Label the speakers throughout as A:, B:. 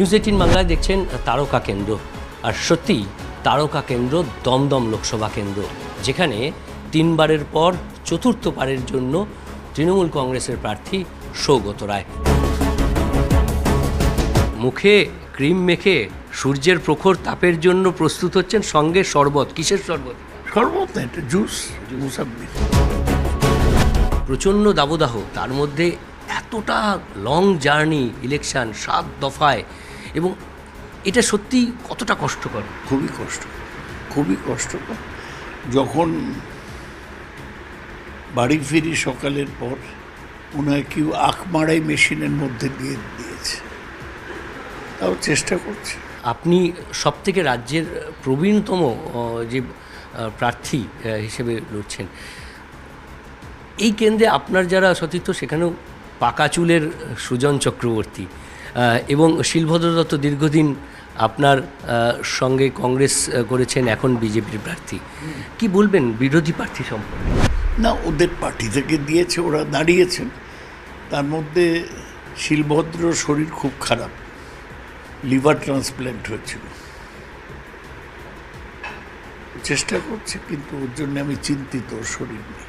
A: News eighteen বাংলায় দেখছেন তারকা কেন্দ্র, আর সত্যি তারকা কেন্দ্র দমদম লোকসভা কেন্দ্র, যেখানে তিনবারের পর চতুর্থবারের জন্য তৃণমূল কংগ্রেসের প্রার্থী সৌগত রায় মুখে ক্রিম মেখে সূর্যের প্রখর তাপের জন্য প্রস্তুত হচ্ছেন, সঙ্গে শরবত। কিসের শরবত?
B: শরবত না, এটা জুস, মুসাম্বি।
A: প্রচণ্ড দাবদাহ, তার মধ্যে এতটা লং জার্নি, ইলেকশন 7 দফায়, এবং এটা সত্যি কতটা কষ্টকর?
B: খুবই কষ্ট, খুবই কষ্টকর। যখন বাড়ি ফিরি সকালের পর, মনে হয় কেউ আখ মারাই মেশিনের মধ্যে দিয়ে দিয়েছে, তাও চেষ্টা করছে।
A: আপনি সবথেকে রাজ্যের প্রবীণতম যে প্রার্থী হিসেবে লড়ছেন, এই কেন্দ্রে আপনার যারা সতীর্থ, সেখানেও পাকা চুলের সুজন চক্রবর্তী এবং শিলভদ্র দত্ত দীর্ঘদিন আপনার সঙ্গে কংগ্রেস করেছেন, এখন বিজেপির প্রার্থী। কি বলবেন বিরোধী প্রার্থী সম্পর্কে?
B: না, ওদের পার্টি থেকে দিয়েছে, ওরা দাঁড়িয়েছেন। তার মধ্যে শিলভদ্র শরীর খুব খারাপ, লিভার ট্রান্সপ্ল্যান্ট হয়েছিল, চেষ্টা করছে, কিন্তু ওর জন্য আমি চিন্তিত, ওর শরীর নেই।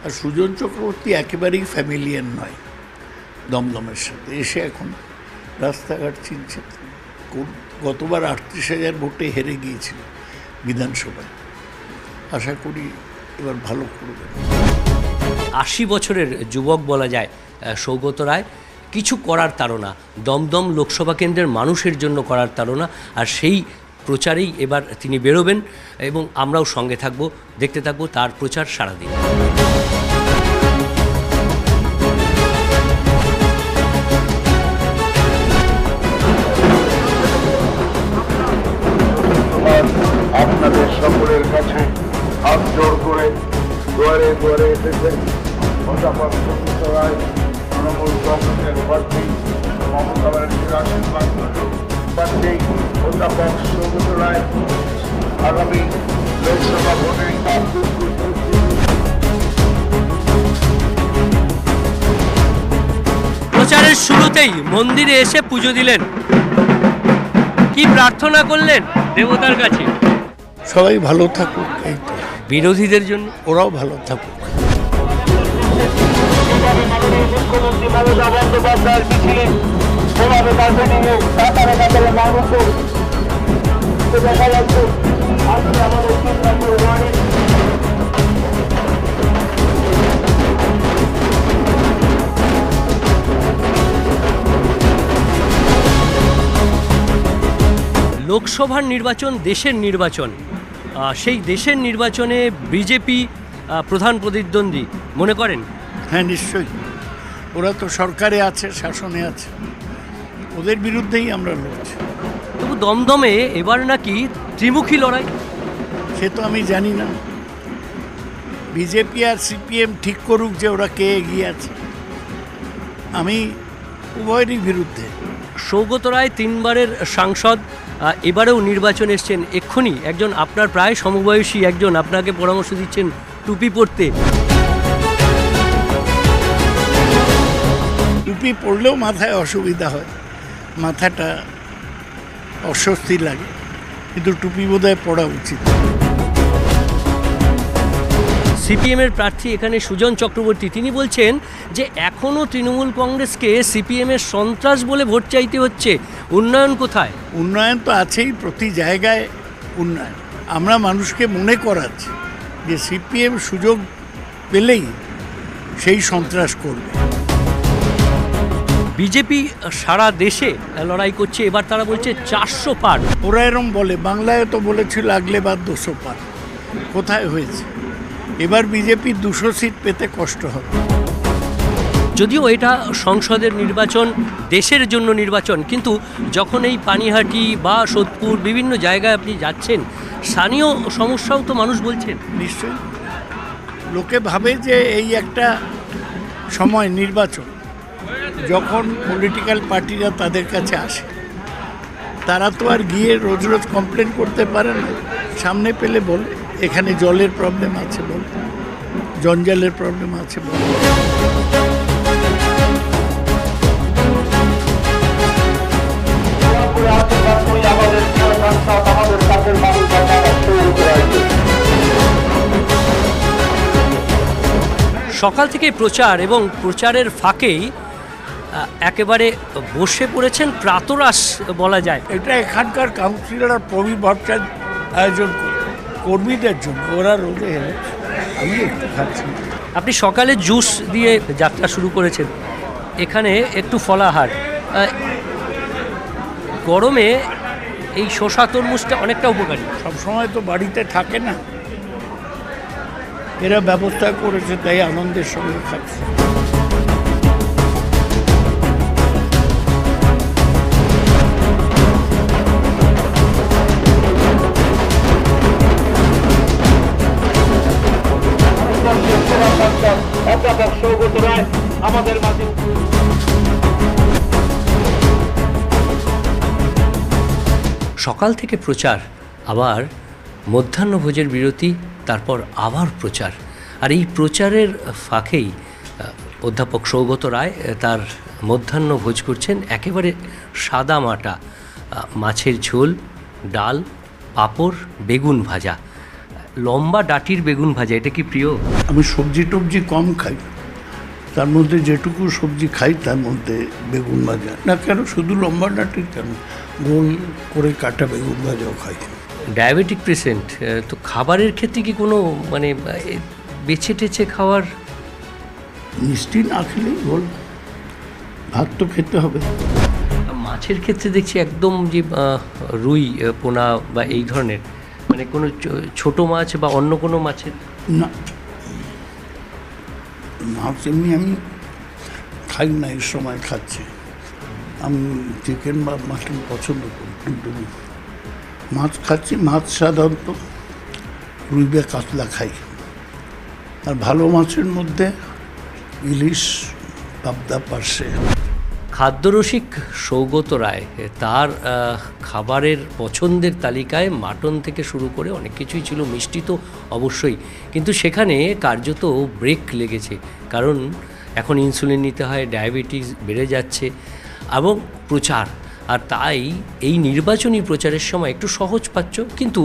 B: আর সুজন চক্রবর্তী একেবারেই ফ্যামিলিয়ান নয় দমদমের সাথে, এসে এখন রাস্তাঘাট চিনছে। গতবার 38,000 ভোটে হেরে গিয়েছিল বিধানসভায়, আশা করি এবার ভালো করবে।
A: 80 বছরের যুবক বলা যায় সৌগত রায়, কিছু করার তাড়না, দমদম লোকসভা কেন্দ্রের মানুষের জন্য করার তাড়না, আর সেই প্রচারেই এবার তিনি বেরোবেন এবং আমরাও সঙ্গে থাকব, দেখতে থাকবো তার প্রচার সারাদিন।
C: আপনাদের সকলের কাছে হাত জোর করে দুয়ারে দুয়ারে এসেছেন অধ্যাপক সৌগত রায়, তৃণমূল কংগ্রেসের প্রার্থী, মমতা ব্যানার্জির আশীর্বাদ প্রার্থী অধ্যাপক সৌগত রায় আগামী লোকসভা ভোটে
A: প্রচারের শুরুতেই মন্দিরে এসে পুজো দিলেন, কি প্রার্থনা করলেন দেবতার কাছে?
B: সবাই ভালো থাকুক, এই তো।
A: বিরোধীদের জন্য
B: ওরাও ভালো থাকুক।
C: মুখ্যমন্ত্রী মমতা বন্দ্যোপাধ্যায়ের মিছিলে যেভাবে দার্জিলিংয়ে কাতারে কাতারে মানুষের দেখা যাচ্ছে, আজকে আমাদের 3 নম্বর ওয়ার্ডে
A: লোকসভার নির্বাচন দেশের নির্বাচন, সেই দেশের নির্বাচনে বিজেপি প্রধান প্রতিদ্বন্দ্বী মনে করেন?
B: হ্যাঁ, নিশ্চয়ই। ওরা তো সরকারে আছে, শাসনে আছে, ওদের বিরুদ্ধেই আমরা লড়ছি।
A: তবু দমদমে এবার নাকি ত্রিমুখী লড়াই।
B: সে তো আমি জানি না, বিজেপি আর সিপিএম ঠিক করুক যে ওরা কে এগিয়ে আছে। আমি উভয়েরই বিরুদ্ধে।
A: সৌগত রায় 3বারের সাংসদ, এবারেও নির্বাচন এসছেন। এক্ষুনি একজন আপনার প্রায় সমবয়সী একজন আপনাকে পরামর্শ দিচ্ছেন টুপি পরতে।
B: টুপি পরলেও মাথায় অসুবিধা হয়, মাথাটা অস্বস্তি লাগে, কিন্তু টুপি বোধহয় পরা উচিত।
A: সিপিএমের প্রার্থী এখানে সুজন চক্রবর্তী, তিনি বলছেন যে এখনও তৃণমূল কংগ্রেসকে সিপিএমের সন্ত্রাস বলে ভোট চাইতে হচ্ছে। উন্নয়ন কোথায়?
B: উন্নয়ন তো আছেই, প্রতি জায়গায় উন্নয়ন। আমরা মানুষকে মনে করাচ্ছি যে সিপিএম সুযোগ পেলেই সেই সন্ত্রাস করবে।
A: বিজেপি সারা দেশে লড়াই করছে, এবার তারা বলছে 400 পার।
B: ওরা এরম বলে, বাংলায় তো বলেছিল আগলে বাদ 200 পার, কোথায় হয়েছে? এবার বিজেপি 200 সিট পেতে কষ্ট হবে।
A: যদিও এটা সংসদের নির্বাচন, দেশের জন্য নির্বাচন, কিন্তু যখন এই পানিহাটি বা সোদপুর বিভিন্ন জায়গায় আপনি যাচ্ছেন, স্থানীয় সমস্যাও তো মানুষ বলছেন।
B: নিশ্চয়ই লোকে ভাবে যে এই একটা সময় নির্বাচন, যখন পলিটিক্যাল পার্টিরা তাদের কাছে আসে, তারা তো আর গিয়ে রোজ রোজ কমপ্লেন করতে পারে না। সামনে পেলে বলে এখানে জলের প্রবলেম আছে, বলে জঞ্জালের প্রবলেম আছে, বলে
A: সকাল থেকে প্রচার এবং প্রচারের ফাঁকেই একেবারে বসে পড়েছেন প্রাতরাশ বলা যায়।
B: এটা এখানকার কাউন্সিলর আর প্রবীণ ভট্টাচার্য আয়োজন কর্মীদের জন্য, ওরা রোদে এলে আমি একটু খাচ্ছি।
A: আপনি সকালে জুস দিয়ে যাত্রা শুরু করেছেন, এখানে একটু ফলাহার। গরমে এই শসা তরমুজটা অনেকটা উপকারী।
B: সবসময় তো বাড়িতে থাকে না, এরা ব্যবস্থা করেছে, তাই আনন্দের সঙ্গে খাচ্ছে।
C: অধ্যাপক সৌগত রায় আমাদের মাঝে।
A: সকাল থেকে প্রচার, আবার মধ্যাহ্নভোজের বিরতি, তারপর আবার প্রচার। আর এই প্রচারের ফাঁকেই অধ্যাপক সৌগত রায় তার মধ্যাহ্নভোজ করছেন একেবারে সাদা মাটা মাছের ঝোল, ডাল, পাঁপড়, বেগুন ভাজা, লম্বা ডাটির বেগুন ভাজা। এটা কি প্রিয়?
B: আমি সবজি টবজি কম খাই, তার মধ্যে যেটুকু সবজি খাই তার মধ্যে বেগুন ভাজা না, কেন শুধু লম্বা ডাটি কেন, গোল করে কাটা বেগুন ভাজাও খাই।
A: ডায়াবেটিক পেশেন্ট তো খাবারের ক্ষেত্রে কি কোনো মানে বেছে টেছে খাওয়ার?
B: মিষ্টি না খেলেই বল, ভাত তো খেতে হবে।
A: মাছের ক্ষেত্রে দেখছি একদম যে রুই পোনা বা এই ধরনের, মানে কোনো ছোট মাছ বা অন্য কোনো মাছের
B: না, মাছ এমনি আমি খাই না, এই সময় খাচ্ছি। আমি চিকেন বা মাটন পছন্দ করি, কিন্তু মাছ খাচ্ছি। মাছ সাধারণত রুই বা কাতলা খাই, আর ভালো মাছের মধ্যে ইলিশ, পাবদা, পার্শে।
A: খাদ্যরসিক সৌগত রায় তার খাবারের পছন্দের তালিকায় মাটন থেকে শুরু করে অনেক কিছুই ছিল, মিষ্টি তো অবশ্যই, কিন্তু সেখানে কার্যত ব্রেক লেগেছে, কারণ এখন ইনসুলিন নিতে হয়, ডায়াবেটিস বেড়ে যাচ্ছে এবং প্রচার। আর তাই এই নির্বাচনী প্রচারের সময় একটু সহজ পাচ্ছ, কিন্তু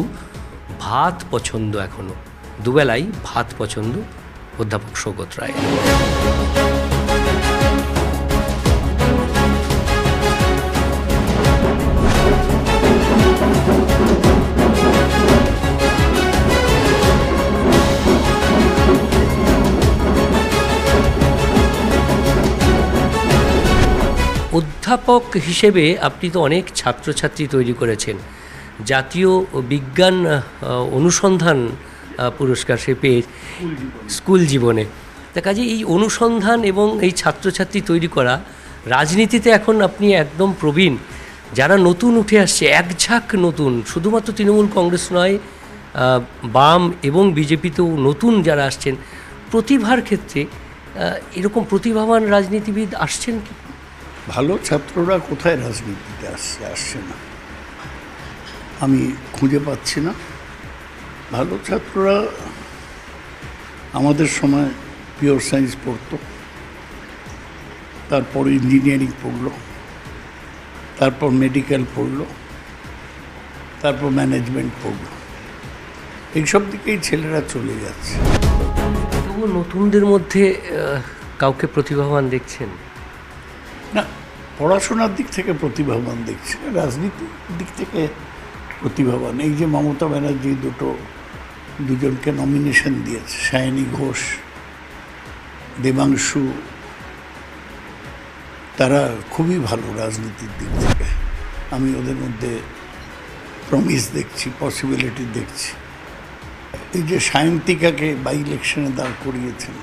A: ভাত পছন্দ, এখনও দুবেলাই ভাত পছন্দ অধ্যাপক সৌগত রায়। অধ্যাপক হিসেবে আপনি তো অনেক ছাত্রছাত্রী তৈরি করেছেন, জাতীয় বিজ্ঞান অনুসন্ধান পুরস্কার সে পেয়ে স্কুল জীবনে। তা কাজে এই অনুসন্ধান এবং এই ছাত্রছাত্রী তৈরি করা, রাজনীতিতে এখন আপনি একদম প্রবীণ। যারা নতুন উঠে আসছে, একঝাঁক নতুন, শুধুমাত্র তৃণমূল কংগ্রেস নয়, বাম এবং বিজেপিতেও নতুন যারা আসছেন, প্রতিভার ক্ষেত্রে এরকম প্রতিভাবান রাজনীতিবিদ আসছেন কি?
B: ভালো ছাত্ররা কোথায় রাজনীতিতে আসছে না, আমি খুঁজে পাচ্ছি না। ভালো ছাত্ররা আমাদের সময় পিওর সায়েন্স পড়তো, তারপর ইঞ্জিনিয়ারিং পড়লো, তারপর মেডিকেল পড়লো, তারপর ম্যানেজমেন্ট পড়লো, এইসব দিকেই ছেলেরা চলে যাচ্ছে।
A: তবুও নতুনদের মধ্যে কাউকে প্রতিভাবান দেখছেন
B: না? পড়াশোনার দিক থেকে প্রতিভাবান দেখছে, রাজনীতির দিক থেকে প্রতিভাবান। এই যে মমতা ব্যানার্জি দুজনকে নমিনেশন দিয়েছে, সায়নী ঘোষ, দেবাংশু, তারা খুবই ভালো রাজনীতির দিক থেকে। আমি ওদের মধ্যে প্রমিস দেখছি, পসিবিলিটি দেখছি। এই যে সায়ন্তিকাকে বাই ইলেকশনে দাঁড় করিয়েছেন,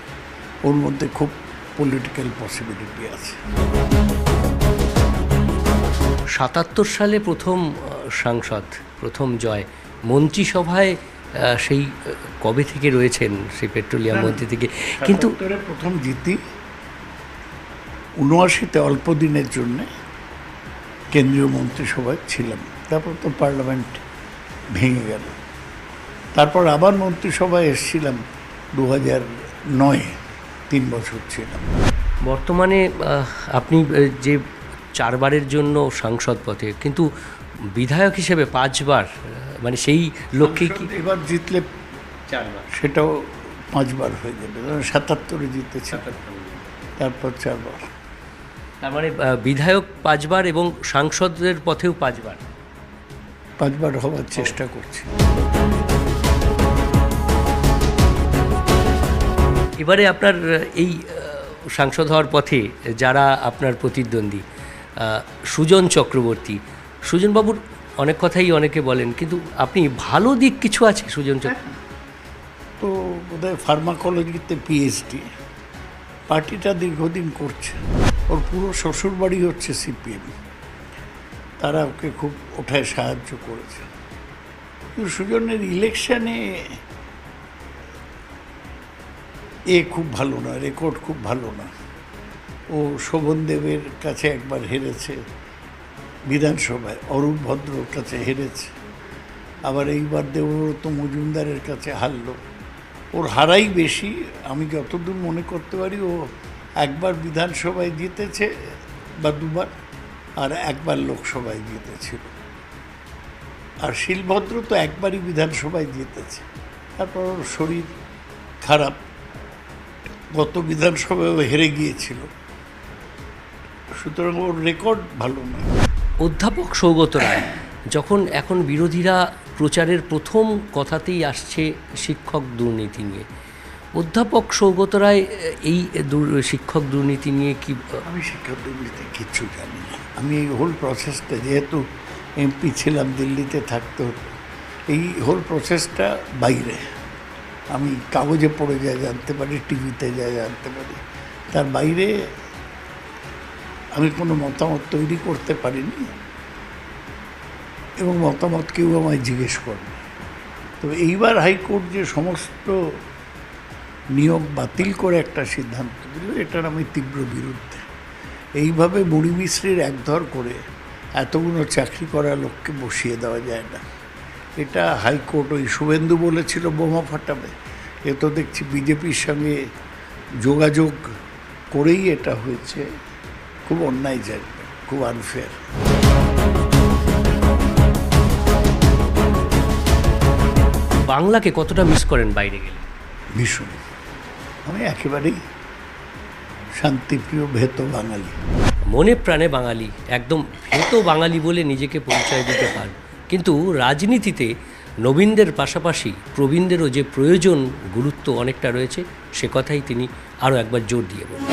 B: ওর মধ্যে খুব পলিটিক্যাল পসিবিলিটি আছে।
A: ৭৭ সালে প্রথম সাংসদ, প্রথম জয়, মন্ত্রিসভায় সেই কবে থেকে রয়েছেন সেই পেট্রোলিয়াম মন্ত্রী থেকে, কিন্তু
B: প্রথম জিতি, ৭৯-তে অল্প দিনের জন্যে কেন্দ্রীয় মন্ত্রিসভায় ছিলাম, তারপর তো পার্লামেন্ট ভেঙে গেল, তারপর আবার মন্ত্রিসভায় এসেছিলাম ২০০৯, ৩ বছর ছিলাম।
A: বর্তমানে আপনি যে 4 বারের জন্য সাংসদ পথে, কিন্তু বিধায়ক হিসেবে 5 বার, মানে সেই লক্ষ্যে কি
B: এবার জিতলে 4 বার, সেটাও 5 বার হয়ে যাবে, 77-এ জিতেছে, তারপর 4 বার।
A: তার মানে বিধায়ক 5 বার এবং সাংসদের পথেও 5 বার।
B: 5 বার হওয়ার চেষ্টা করছি।
A: এবারে আপনার এই সাংসদ হওয়ার পথে যারা আপনার প্রতিদ্বন্দ্বী, সুজন চক্রবর্তী, সুজনবাবুর অনেক কথাই অনেকে বলেন, কিন্তু আপনি ভালো দিক কিছু আছে সুজন চক্রবর্তী?
B: তো বোধহয় ফার্মাকোলজিতে পিএইচডি, পার্টিটা দীর্ঘদিন করছে, ওর পুরো শ্বশুরবাড়ি হচ্ছে সিপিএম, তারা ওকে খুব ওঠায় সাহায্য করেছে। কিন্তু সুজনের ইলেকশনে খুব ভালো না, রেকর্ড খুব ভালো না। ও শোভন দেবের কাছে একবার হেরেছে বিধানসভায়, অরূপ ভদ্রর কাছে হেরেছে, আবার এইবার দেবব্রত মজুমদারের কাছে হারলো। ওর হারাই বেশি, আমি যতদূর মনে করতে পারি। ও একবার বিধানসভায় জিতেছে বা 2 বার, আর একবার লোকসভায় জিতেছিল। আর শিলভদ্র তো একবারই বিধানসভায় জিতেছে, তারপর ওর শরীর খারাপ, গত বিধানসভায় হেরে গিয়েছিল, সুতরাং ওর রেকর্ড ভালো নয়।
A: অধ্যাপক সৌগত রায়, যখন এখন বিরোধীরা প্রচারের প্রথম কথাতেই আসছে শিক্ষক দুর্নীতি নিয়ে, অধ্যাপক সৌগত রায় এই শিক্ষক দুর্নীতি নিয়ে কি?
B: আমি শিক্ষক দুর্নীতি কিচ্ছু জানি না। আমি এই হোল প্রসেসটা, যেহেতু এমপি ছিলাম, দিল্লিতে থাকতে হতো, এই হোল প্রসেসটা বাইরে। আমি কাগজে পড়ে যা জানতে পারি, টিভিতে যা জানতে পারি, তার বাইরে আমি কোনো মতামত তৈরি করতে পারিনি, এবং মতামত কেউ আমায় জিজ্ঞেস করেনি। তো এইবার হাইকোর্ট যে সমস্ত নিয়োগ বাতিল করে একটা সিদ্ধান্ত দিল, এটার আমি তীব্র বিরুদ্ধে। এইভাবে মুড়ি মিস্ত্রির একধর করে এতগুলো চাকরি করা লোককে বসিয়ে দেওয়া যায় না। এটা হাইকোর্ট, ওই শুভেন্দু বলেছিল বোমা ফাটাবে, এ তো দেখছি বিজেপির সঙ্গে যোগাযোগ করেই এটা হয়েছে। খুব অন্যায় জায়গা, খুব আনফেয়ার।
A: বাংলাকে কতটা মিস করেন বাইরে গেলে?
B: ভীষণ। আমি একেবারেই শান্তিপ্রিয় ভেত বাঙালি,
A: মনে প্রাণে বাঙালি, একদম ভেতো বাঙালি বলে নিজেকে পরিচয় দিতে পারেন। কিন্তু রাজনীতিতে নবীনদের পাশাপাশি প্রবীণদেরও যে প্রয়োজন, গুরুত্ব অনেকটা রয়েছে, সে কথাই তিনি আরও একবার জোর দিয়ে বলেন।